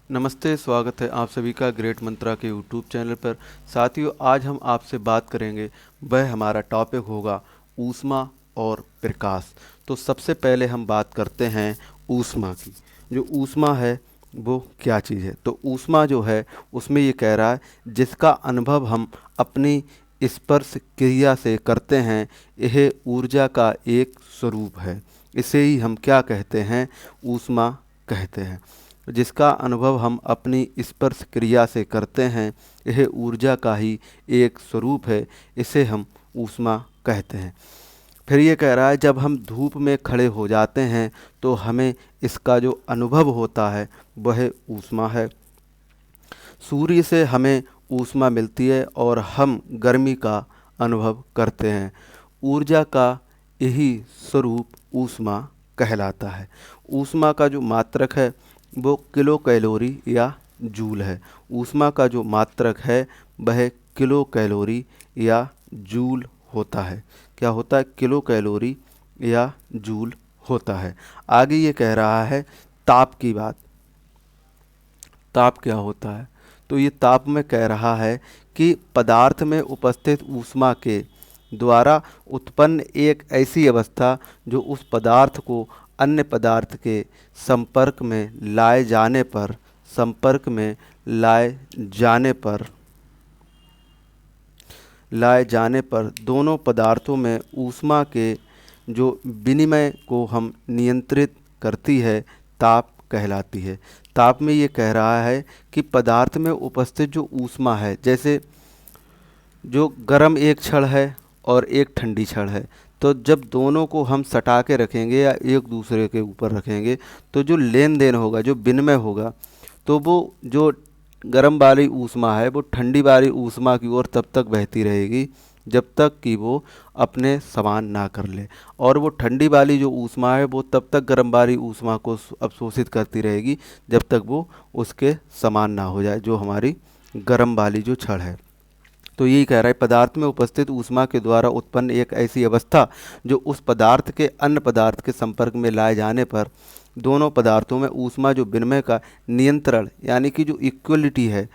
नमस्ते, स्वागत है आप सभी का ग्रेट मंत्रा के यूट्यूब चैनल पर। साथियों, आज हम आपसे बात करेंगे, वह हमारा टॉपिक होगा ऊष्मा और प्रकाश। तो सबसे पहले हम बात करते हैं ऊष्मा की। जो ऊष्मा है वो क्या चीज़ है? तो ऊष्मा जो है उसमें ये कह रहा है जिसका अनुभव हम अपनी स्पर्श क्रिया से करते हैं, यह ऊर्जा का एक स्वरूप है। इसे ही हम क्या कहते हैं? ऊष्मा कहते हैं। जिसका अनुभव हम अपनी स्पर्श क्रिया से करते हैं, यह ऊर्जा का ही एक स्वरूप है। इसे हम ऊष्मा कहते हैं। फिर ये कह रहा है जब हम धूप में खड़े हो जाते हैं तो हमें इसका जो अनुभव होता है वह ऊष्मा है। सूर्य से हमें ऊष्मा मिलती है और हम गर्मी का अनुभव करते हैं। ऊर्जा का यही स्वरूप ऊष्मा कहलाता है। ऊष्मा का जो मात्रक है वो किलो कैलोरी या जूल है। ऊष्मा का जो मात्रक है वह किलो कैलोरी या जूल होता है। क्या होता है? किलो कैलोरी या जूल होता है। आगे ये कह रहा है ताप की बात। ताप क्या होता है? तो ये ताप में कह रहा है कि पदार्थ में उपस्थित ऊष्मा के द्वारा उत्पन्न एक ऐसी अवस्था जो उस पदार्थ को अन्य पदार्थ के संपर्क में लाए जाने पर लाए जाने पर दोनों पदार्थों में ऊष्मा के जो विनिमय को हम नियंत्रित करती है, ताप कहलाती है। ताप में ये कह रहा है कि पदार्थ में उपस्थित जो ऊष्मा है, जैसे जो गर्म एक छड़ है और एक ठंडी छड़ है, तो जब दोनों को हम सटा के रखेंगे या एक दूसरे के ऊपर रखेंगे तो जो लेन देन होगा, जो विनिमय होगा, तो वो जो गर्म वाली ऊष्मा है वो ठंडी वाली ऊष्मा की ओर तब तक बहती रहेगी जब तक कि वो अपने समान ना कर ले, और वो ठंडी वाली जो ऊष्मा है वो तब तक गर्म वाली ऊष्मा को अवशोषित करती रहेगी जब तक वो उसके समान ना हो जाए, जो हमारी गर्म वाली जो छड़ है। तो यही कह रहा है पदार्थ में उपस्थित ऊष्मा के द्वारा उत्पन्न एक ऐसी अवस्था जो उस पदार्थ के अन्य पदार्थ के संपर्क में लाए जाने पर दोनों पदार्थों में ऊष्मा जो विनिमय का नियंत्रण यानी कि जो इक्वलिटी है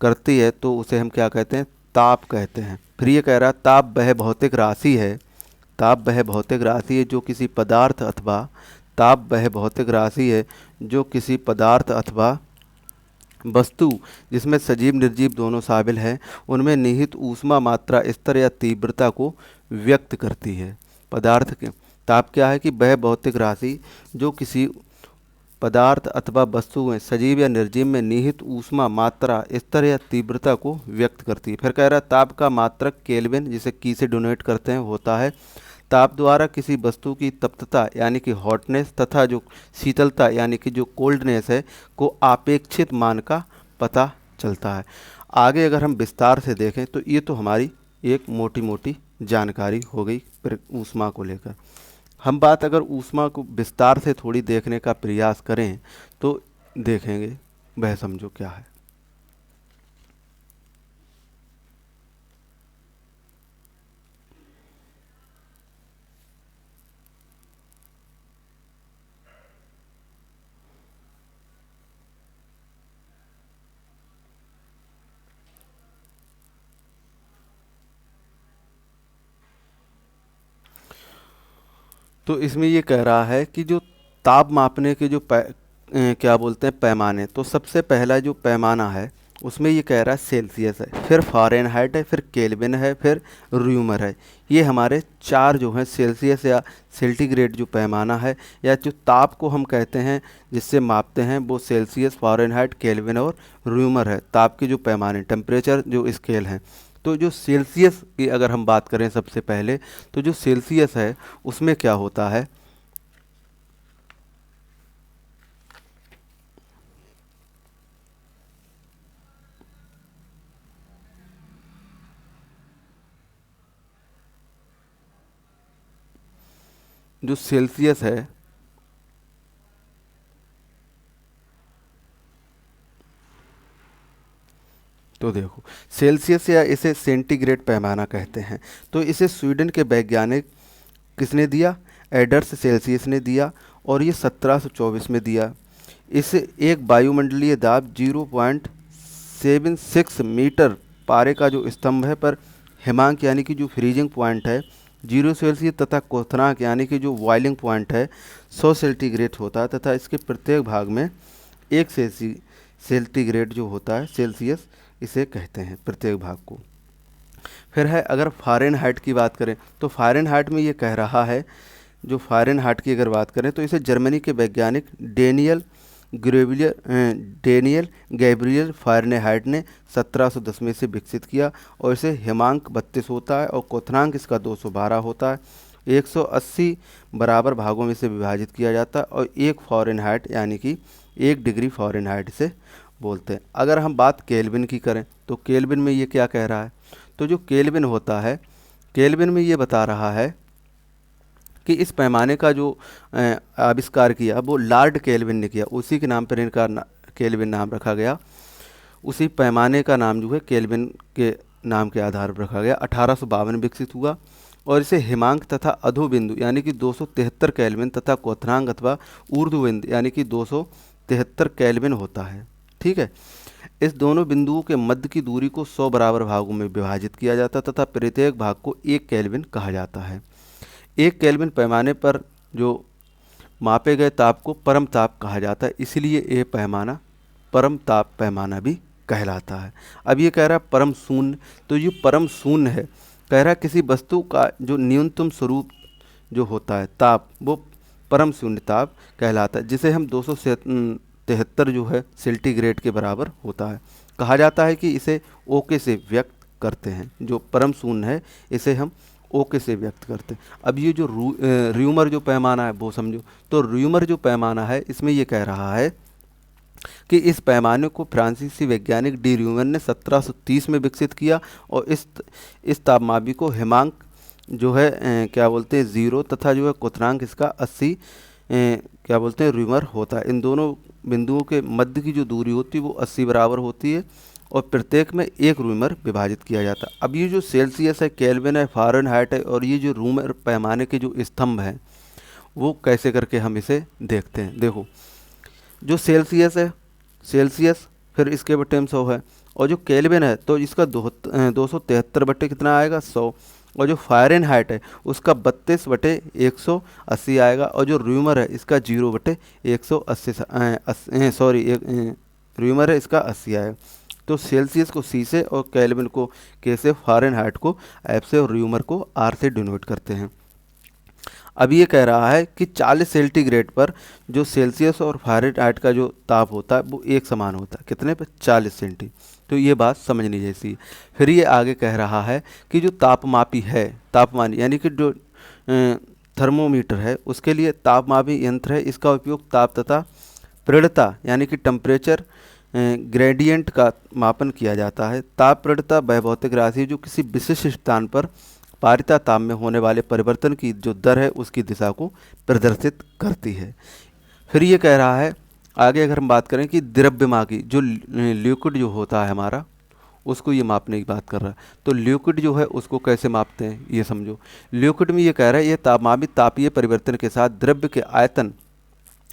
करती है, तो उसे हम क्या कहते हैं? ताप कहते हैं। फिर ये कह रहा है ताप वह भौतिक राशि है। ताप वह भौतिक राशि है जो किसी पदार्थ अथवा ताप वह भौतिक राशि है जो किसी पदार्थ अथवा वस्तु जिसमें सजीव निर्जीव दोनों शामिल हैं उनमें निहित ऊष्मा मात्रा स्तर या तीव्रता को व्यक्त करती है। पदार्थ के ताप क्या है कि वह भौतिक राशि जो किसी पदार्थ अथवा वस्तु में सजीव या निर्जीव में निहित ऊष्मा मात्रा स्तर या तीव्रता को व्यक्त करती है। फिर कह रहा है ताप का मात्रक केल्विन, जिसे की से डोनेट करते हैं, होता है। ताप द्वारा किसी वस्तु की तप्तता यानी कि हॉटनेस तथा जो शीतलता यानी कि जो कोल्डनेस है को आपेक्षित मान का पता चलता है। आगे अगर हम विस्तार से देखें तो ये तो हमारी एक मोटी मोटी जानकारी हो गई ऊष्मा को लेकर। हम बात अगर ऊष्मा को विस्तार से थोड़ी देखने का प्रयास करें तो देखेंगे वह समझो क्या है। तो इसमें ये कह रहा है कि जो ताप मापने के जो क्या बोलते हैं पैमाने, तो सबसे पहला जो पैमाना है उसमें ये कह रहा है सेल्सियस है, फिर फ़ारेनहाइट है, फिर केल्विन है, फिर रूमर है। ये हमारे चार जो हैं सेल्सियस या सेंटीग्रेड जो पैमाना है या जो ताप को हम कहते हैं जिससे मापते हैं, वो सेल्सियस, फ़ारेनहाइट, केल्विन और रूमर है। ताप के जो पैमाने टेम्परेचर जो स्केल हैं, तो जो सेल्सियस की अगर हम बात करें सबसे पहले, तो जो सेल्सियस है उसमें क्या होता है? जो सेल्सियस है, तो देखो सेल्सियस या इसे सेंटीग्रेड पैमाना कहते हैं। तो इसे स्वीडन के वैज्ञानिक किसने दिया? एडर्स सेल्सियस ने दिया, और ये 1724 में दिया। इस एक वायुमंडलीय दाब 0.76 मीटर पारे का जो स्तंभ है पर हिमांक यानी कि जो फ्रीजिंग पॉइंट है 0 सेल्सियस तथा क्वथनांक यानी कि जो बॉइलिंग पॉइंट है 100 सेंटीग्रेड होता है तथा इसके प्रत्येक भाग में 1 सेंटीग्रेड जो होता है सेल्सियस इसे कहते हैं प्रत्येक भाग को। फिर है अगर फ़ारेनहाइट की बात करें तो फ़ारेनहाइट में ये कह रहा है, जो फ़ारेनहाइट की अगर बात करें तो इसे जर्मनी के वैज्ञानिक डेनियल गैब्रियल फ़ारेनहाइट ने 1710 में से विकसित किया और इसे हिमांक 32 होता है और क्वथनांक इसका 212 होता है। 180 बराबर भागों में से विभाजित किया जाता है और 1 फ़ारेनहाइट यानी कि 1 डिग्री फ़ारेनहाइट से बोलते हैं। अगर हम बात केल्विन की करें तो केल्विन में ये क्या कह रहा है, तो जो केल्विन होता है, केल्विन में ये बता रहा है कि इस पैमाने का जो आविष्कार किया वो लॉर्ड केल्विन ने किया, उसी के नाम पर इनका केल्विन नाम रखा गया। उसी पैमाने का नाम जो है केल्विन के नाम के आधार पर रखा गया। 1852 में विकसित हुआ और इसे हिमांक तथा अधोबिंदु यानी कि 273 केल्विन तथा क्वथनांक अथवा ऊर्ध्वबिंदु यानी कि 273 केल्विन होता है। ठीक है, इस दोनों बिंदुओं के मध्य की दूरी को 100 बराबर भागों में विभाजित किया जाता तथा प्रत्येक भाग को 1 केल्विन कहा जाता है। 1 केल्विन पैमाने पर जो मापे गए ताप को परम ताप कहा जाता है, इसलिए यह पैमाना परम ताप पैमाना भी कहलाता है। अब ये कह रहा है परम शून्य, तो ये परम शून्य है, कह रहा है किसी वस्तु का जो न्यूनतम स्वरूप जो होता है ताप वो परम शून्य ताप कहलाता है, जिसे हम 273 जो है सेंटीग्रेड के बराबर होता है। कहा जाता है कि इसे ओके से व्यक्त करते हैं, जो परम शून्य है इसे हम ओके से व्यक्त करते हैं। अब ये जो र्यूमर जो पैमाना है वो समझो, तो र्यूमर जो पैमाना है इसमें ये कह रहा है कि इस पैमाने को फ्रांसीसी वैज्ञानिक डी र्यूमर ने 1730 में विकसित किया और इस तापमापी को हिमांक जो है क्या बोलते हैं 0 तथा जो है क्वथनांक इसका 80 क्या बोलते हैं र्यूमर होता है। इन दोनों बिंदुओं के मध्य की जो दूरी होती है वो 80 बराबर होती है और प्रत्येक में 1 र्यूमर विभाजित किया जाता है। अब ये जो सेल्सियस है, केल्विन है, फ़ारेनहाइट है और ये जो र्यूमर पैमाने के जो स्तंभ हैं वो कैसे करके हम इसे देखते हैं। देखो, जो सेल्सियस है, सेल्सियस फिर इसके बटे 100 है और जो केल्विन है तो इसका 273 बटे कितना आएगा 100 और जो फ़ारेनहाइट है उसका 32 बटे 180 आएगा और जो र्यूमर है इसका 0 बटे 180 सॉरी र्यूमर है इसका 80 आएगा। तो सेल्सियस को सी से और केल्विन को के से, फ़ारेनहाइट को एफ से और र्यूमर को आर से डिनोट करते हैं। अब ये कह रहा है कि 40 सेंटीग्रेड पर जो सेल्सियस और फ़ारेनहाइट का जो ताप होता है वो एक समान होता है, कितने पे 40 सेंटी। तो ये बात समझनी जैसी। फिर ये आगे कह रहा है कि जो तापमापी है, तापमान यानी कि जो थर्मोमीटर है उसके लिए तापमापी यंत्र है, इसका उपयोग ताप तथा प्रवणता यानी कि टेम्परेचर ग्रेडियंट का मापन किया जाता है। ताप प्रवणता वह भौतिक राशि जो किसी विशिष्ट स्थान पर पारिता ताप में होने वाले परिवर्तन की जो दर है उसकी दिशा को प्रदर्शित करती है। फिर ये कह रहा है आगे अगर हम बात करें कि द्रव्यमापी जो लिक्विड जो होता है हमारा उसको ये मापने की बात कर रहा है। तो लिक्विड जो है उसको कैसे मापते हैं ये समझो। लिक्विड में ये कह रहा है ये तापमापी तापीय परिवर्तन के साथ द्रव्य के आयतन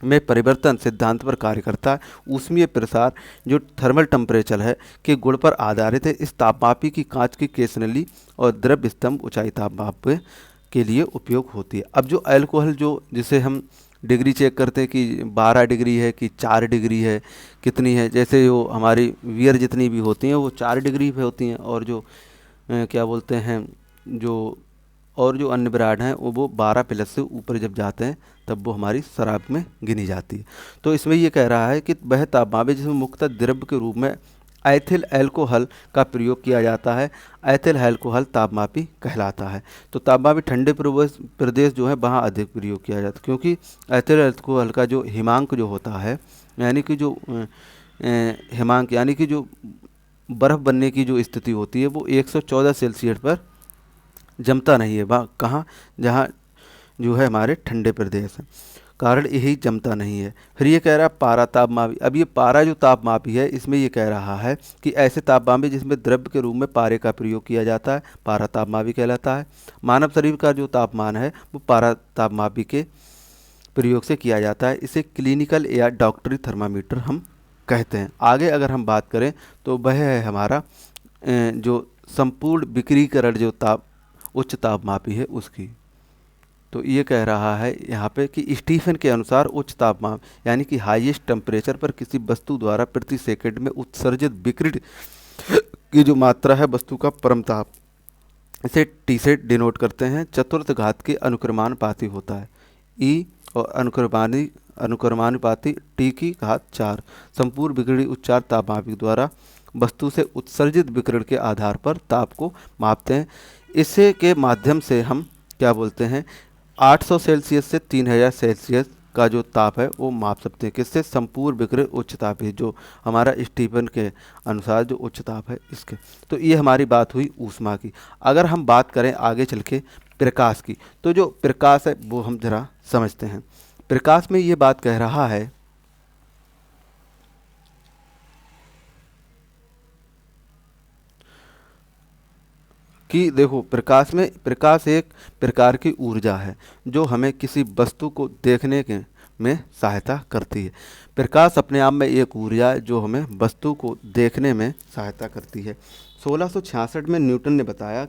में परिवर्तन सिद्धांत पर कार्य करता है। ऊष्मीय प्रसार जो थर्मल टेम्परेचर है के गुण पर आधारित है। इस तापमापी की कांच की केस नली और द्रव्य स्तंभ ऊंचाई तापमाप के लिए उपयोग होती है। अब जो अल्कोहल जो जिसे हम डिग्री चेक करते हैं कि 12 डिग्री है कि 4 डिग्री है कितनी है, जैसे वो हमारी वियर जितनी भी होती हैं वो 4 डिग्री पे होती हैं और जो क्या बोलते हैं जो और जो अन्य ब्रांड हैं वो 12 प्लस से ऊपर जब जाते हैं तब वो हमारी शराब में गिनी जाती है। तो इसमें ये कह रहा है कि वह तापमापी जिसमें मुख्यतः द्रव्य के रूप में एथिल अल्कोहल का प्रयोग किया जाता है, एथिल अल्कोहल तापमापी कहलाता है। तो तापमापी ठंडे प्रदेश जो है वहाँ अधिक प्रयोग किया जाता है, क्योंकि एथिल अल्कोहल का जो हिमांक जो होता है यानी कि जो हिमांक यानी कि जो बर्फ़ बनने की जो स्थिति होती है वो 114 सेल्सियस पर जमता नहीं है। वहाँ कहाँ, जहाँ जो है हमारे ठंडे प्रदेश हैं, कारण यही जमता नहीं है। फिर ये कह रहा है पारा तापमापी। अब ये पारा जो तापमापी है इसमें ये कह रहा है कि ऐसे तापमापी जिसमें द्रव्य के रूप में पारे का प्रयोग किया जाता है पारा तापमापी कहलाता है। मानव शरीर का जो तापमान है वो पारा तापमापी के प्रयोग से किया जाता है। इसे क्लिनिकल या डॉक्टरी थर्मामीटर हम कहते हैं। आगे अगर हम बात करें तो वह है हमारा जो संपूर्ण विकिरीकरण जो उच्च तापमापी है उसकी। तो ये कह रहा है यहाँ पे कि स्टीफन के अनुसार उच्च तापमान यानी कि हाईएस्ट टेम्परेचर पर किसी वस्तु द्वारा प्रति सेकंड में उत्सर्जित विकिरण की जो मात्रा है वस्तु का परम ताप, इसे टी से डिनोट करते हैं। चतुर्थ घात के अनुक्रमानुपाती होता है ई और अनुक्रमानुपाती टी की घात 4 संपूर्ण विकिरण उच्चार तापमापी द्वारा वस्तु से उत्सर्जित विकिरण के आधार पर ताप को मापते हैं। इसे के माध्यम से हम क्या बोलते हैं 800 सेल्सियस से 3000 सेल्सियस का जो ताप है वो माप सकते हैं। किससे? संपूर्ण विकिरण उच्च ताप है, जो हमारा स्टीफन के अनुसार जो उच्च ताप है इसके। तो ये हमारी बात हुई ऊष्मा की। अगर हम बात करें आगे चल के प्रकाश की, तो जो प्रकाश है वो हम जरा समझते हैं। प्रकाश में ये बात कह रहा है कि देखो प्रकाश एक प्रकार की ऊर्जा है जो हमें किसी वस्तु को देखने के में सहायता करती है। प्रकाश अपने आप में एक ऊर्जा है जो हमें वस्तु को देखने में सहायता करती है। 1666 में न्यूटन ने बताया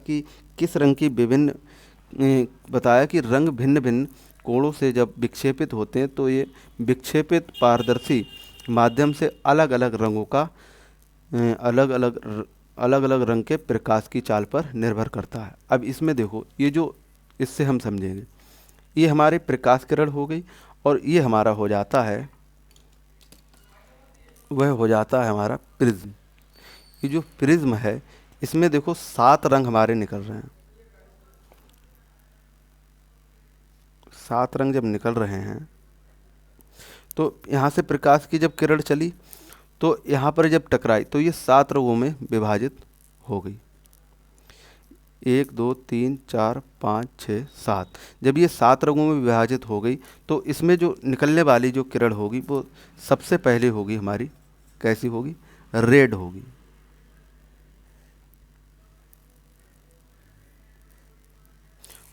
कि रंग भिन्न भिन्न कोणों से जब विक्षेपित होते हैं तो ये विक्षेपित पारदर्शी माध्यम से अलग अलग रंग के प्रकाश की चाल पर निर्भर करता है। अब इसमें देखो ये जो इससे हम समझेंगे, ये हमारे प्रकाश किरण हो गई और ये हमारा हो जाता है हमारा प्रिज्म। ये जो प्रिज्म है इसमें देखो 7 रंग हमारे निकल रहे हैं। 7 रंग जब निकल रहे हैं तो यहाँ से प्रकाश की जब किरण चली तो यहाँ पर जब टकराई तो ये 7 रंगों में विभाजित हो गई। 1 2 3 4 5 6 7। जब ये 7 रंगों में विभाजित हो गई तो इसमें जो निकलने वाली जो किरण होगी वो सबसे पहले होगी हमारी कैसी होगी? रेड होगी।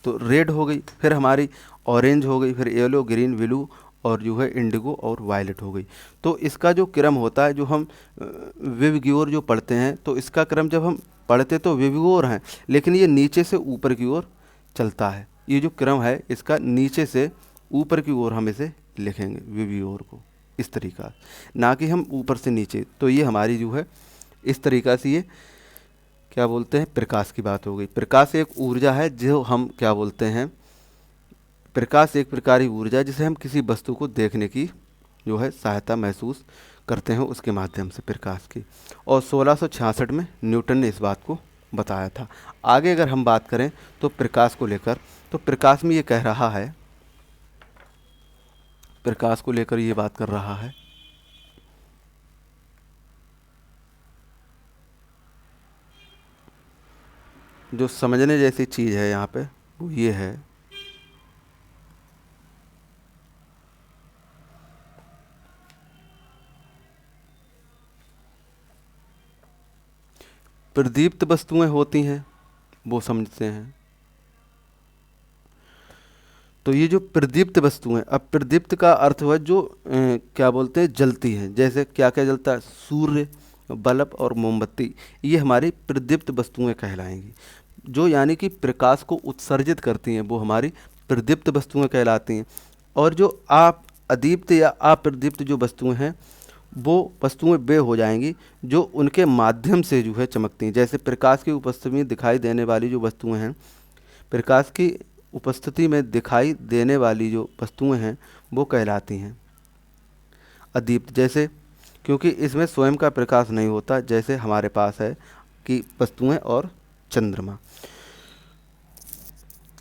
तो रेड हो गई, फिर हमारी ऑरेंज हो गई, फिर येलो, ग्रीन, ब्लू और जो है इंडिगो और वायलेट हो गई। तो इसका जो क्रम होता है, जो हम विवग्योर जो पढ़ते हैं, तो इसका क्रम जब हम पढ़ते तो विवग्योर हैं, लेकिन ये नीचे से ऊपर की ओर चलता है। ये जो क्रम है इसका नीचे से ऊपर की ओर हम इसे लिखेंगे विवग्योर को, इस तरीका, ना कि हम ऊपर से नीचे। तो ये हमारी जो है इस तरीका से ये क्या बोलते हैं प्रकाश की बात हो गई। प्रकाश एक ऊर्जा है जो हम क्या बोलते हैं, प्रकाश एक प्रकार की ऊर्जा है जिसे हम किसी वस्तु को देखने की जो है सहायता महसूस करते हैं उसके माध्यम से प्रकाश की। और 1666 में न्यूटन ने इस बात को बताया था। आगे अगर हम बात करें तो प्रकाश को लेकर, तो प्रकाश में ये कह रहा है, प्रकाश को लेकर ये बात कर रहा है जो समझने जैसी चीज़ है यहाँ पे वो ये है प्रदीप्त वस्तुएं होती हैं वो समझते हैं। तो ये जो प्रदीप्त वस्तुएं, अब प्रदीप्त का अर्थ हुआ जो क्या बोलते हैं जलती हैं। जैसे क्या क्या जलता है? सूर्य, बल्ब और मोमबत्ती, ये हमारी प्रदीप्त वस्तुएं कहलाएंगी। जो यानी कि प्रकाश को उत्सर्जित करती हैं वो हमारी प्रदीप्त वस्तुएं कहलाती हैं। और जो अदीप्त या अप्रदीप्त जो वस्तुएं हैं वो वस्तुएं वे हो जाएंगी जो उनके माध्यम से जो है चमकती हैं। जैसे प्रकाश की उपस्थिति में दिखाई देने वाली जो वस्तुएं हैं, प्रकाश की उपस्थिति में दिखाई देने वाली जो वस्तुएं हैं वो कहलाती हैं अदीप्त। जैसे क्योंकि इसमें स्वयं का प्रकाश नहीं होता, जैसे हमारे पास है कि वस्तुएं और चंद्रमा।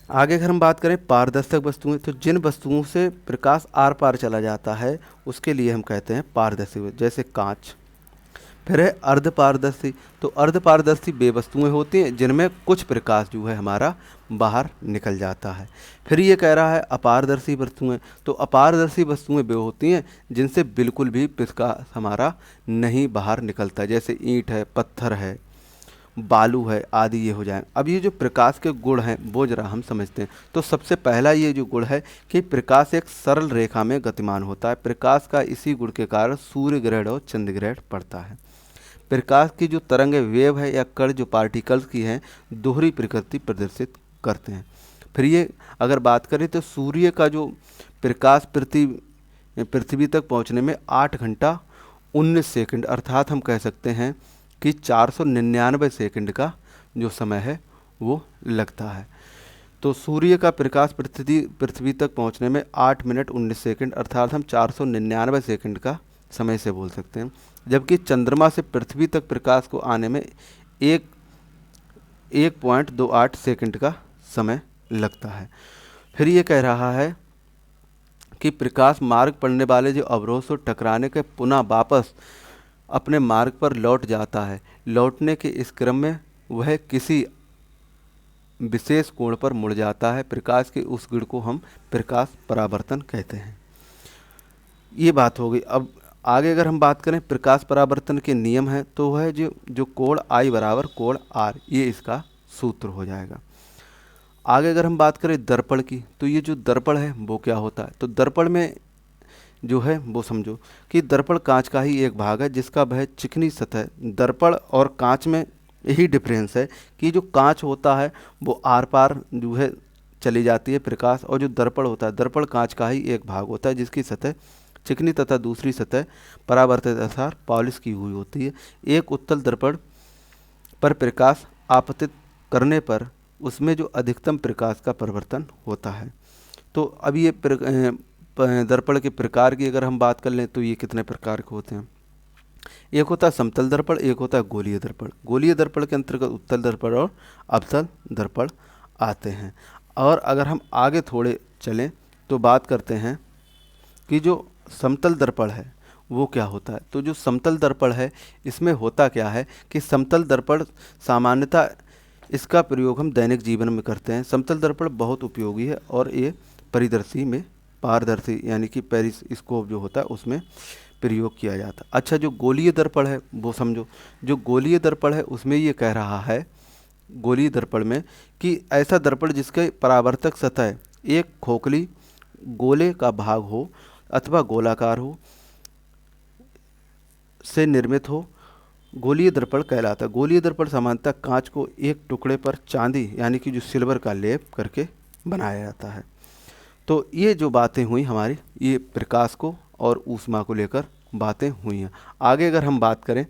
आगे अगर हम बात करें पारदर्शक वस्तुएं, तो जिन वस्तुओं से प्रकाश आर पार चला जाता है उसके लिए हम कहते हैं पारदर्शी, जैसे कांच। फिर है अर्धपारदर्शी, तो अर्धपारदर्शी वे वस्तुएं होती हैं जिनमें कुछ प्रकाश जो है हमारा बाहर निकल जाता है। फिर ये कह रहा है अपारदर्शी वस्तुएं, तो अपारदर्शी वस्तुएं वे होती हैं जिनसे बिल्कुल भी प्रकाश हमारा नहीं बाहर निकलता, जैसे ईंट है, पत्थर है, बालू है आदि ये हो जाएंगे। अब ये जो प्रकाश के गुण हैं वो जरा हम समझते हैं। तो सबसे पहला ये जो गुण है कि प्रकाश एक सरल रेखा में गतिमान होता है। प्रकाश का इसी गुण के कारण सूर्य ग्रहण और चंद्र ग्रहण पड़ता है। प्रकाश की जो तरंगें वेव है या कण जो पार्टिकल्स की हैं दोहरी प्रकृति प्रदर्शित करते हैं। फिर ये अगर बात करें तो सूर्य का जो प्रकाश पृथ्वी तक पहुंचने में 8 घंटा 19 सेकंड अर्थात हम कह सकते हैं कि 499 सेकंड का जो समय है वो लगता है। तो सूर्य का प्रकाश पृथ्वी तक पहुंचने में 8 मिनट 19 सेकंड अर्थात हम 499 सेकंड का समय से बोल सकते हैं। जबकि चंद्रमा से पृथ्वी तक प्रकाश को आने में 1.28 सेकंड का समय लगता है। फिर ये कह रहा है कि प्रकाश मार्ग पड़ने वाले जो अवरोध से टकराने के पुनः वापस अपने मार्ग पर लौट जाता है। लौटने के इस क्रम में वह किसी विशेष कोण पर मुड़ जाता है। प्रकाश के उस गुण को हम प्रकाश परावर्तन कहते हैं। ये बात हो गई। अब आगे अगर हम बात करें प्रकाश परावर्तन के नियम हैं तो वह जो कोण I बराबर कोण R ये इसका सूत्र हो जाएगा। आगे अगर हम बात करें दर्पण की तो ये जो दर्पण है वो क्या होता है। तो दर्पण में जो है वो समझो कि दर्पण कांच का ही एक भाग है जिसका वह चिकनी सतह। दर्पण और कांच में यही डिफरेंस है कि जो कांच होता है वो आर पार जो है चली जाती है प्रकाश, और जो दर्पण होता है दर्पण कांच का ही एक भाग होता है जिसकी सतह चिकनी तथा दूसरी सतह परावर्तित अर्थात पॉलिश की हुई होती है। एक उत्तल दर्पण पर प्रकाश आपतित करने पर उसमें जो अधिकतम प्रकाश का परिवर्तन होता है। तो अब ये दर्पण के प्रकार की अगर हम बात कर लें तो ये कितने प्रकार के होते हैं। एक होता है समतल दर्पण, एक होता है गोलीय दर्पण। गोलीय दर्पण के अंतर्गत उत्तल दर्पण और अवतल दर्पण आते हैं। और अगर हम आगे थोड़े चलें तो बात करते हैं कि जो समतल दर्पण है वो क्या होता है। तो जो समतल दर्पण है इसमें होता क्या है कि समतल दर्पण सामान्यतः इसका प्रयोग हम दैनिक जीवन में करते हैं। समतल दर्पण बहुत उपयोगी है और ये परिदर्शी में पारदर्शी यानी कि पेरिस्कोप जो होता है उसमें प्रयोग किया जाता है। अच्छा, जो गोलीय दर्पण है वो समझो। जो गोलीय दर्पण है उसमें ये कह रहा है गोलीय दर्पण में कि ऐसा दर्पण जिसके परावर्तक सतह एक खोखली गोले का भाग हो अथवा गोलाकार हो से निर्मित हो, गोलीय दर्पण कहलाता है। गोलीय दर्पण सामान्यतः कांच को एक टुकड़े पर चांदी यानी कि जो सिल्वर का लेप करके बनाया जाता है। तो ये जो बातें हुई हमारी ये प्रकाश को और ऊष्मा को लेकर बातें हुई हैं। आगे अगर हम बात करें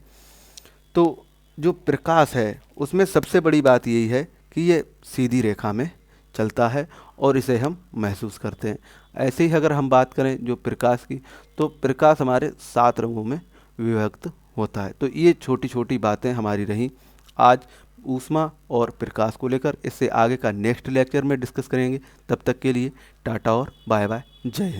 तो जो प्रकाश है उसमें सबसे बड़ी बात यही है कि ये सीधी रेखा में चलता है और इसे हम महसूस करते हैं। ऐसे ही अगर हम बात करें जो प्रकाश की तो प्रकाश हमारे 7 रंगों में विभक्त होता है। तो ये छोटी छोटी बातें हमारी रहीं आज ऊष्मा और प्रकाश को लेकर। इससे आगे का नेक्स्ट लेक्चर में डिस्कस करेंगे। तब तक के लिए टाटा और बाय बाय, जय हिंद।